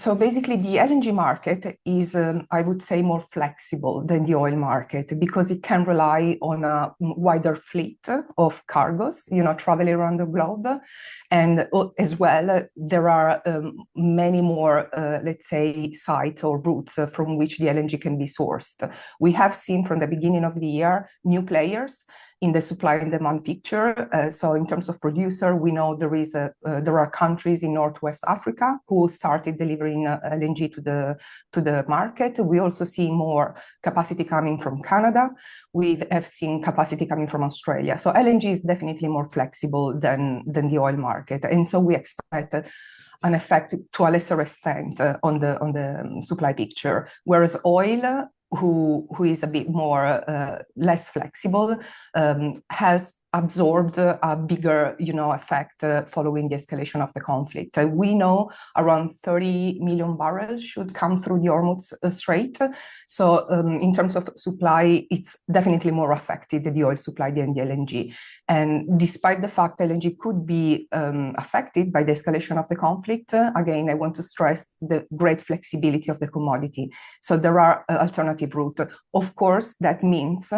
So basically, the LNG market is, I would say, more flexible than the oil market because it can rely on a wider fleet of cargoes, traveling around the globe. And as well, there are many more, let's say, sites or routes from which the LNG can be sourced. We have seen from the beginning of the year new players in the supply and demand picture. So in terms of producer, we know there are countries in Northwest Africa who started delivering LNG to the market. We also see more capacity coming from Canada. We have seen capacity coming from Australia. So LNG is definitely more flexible than the oil market. And so we expect an effect to a lesser extent on the supply picture, whereas oil, who is a bit more less flexible, has absorbed a bigger, effect following the escalation of the conflict. We know around 30 million barrels should come through the Hormuz Strait. So in terms of supply, it's definitely more affected, the oil supply, than the LNG. And despite the fact LNG could be affected by the escalation of the conflict, again, I want to stress the great flexibility of the commodity. So there are alternative routes. Of course, that means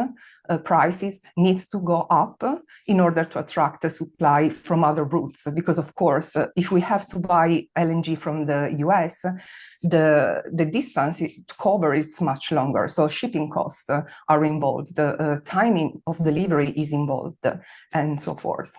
prices needs to go up in order to attract the supply from other routes. Because of course, if we have to buy LNG from the US, the distance to cover is much longer. So shipping costs are involved, timing of delivery is involved, and so forth.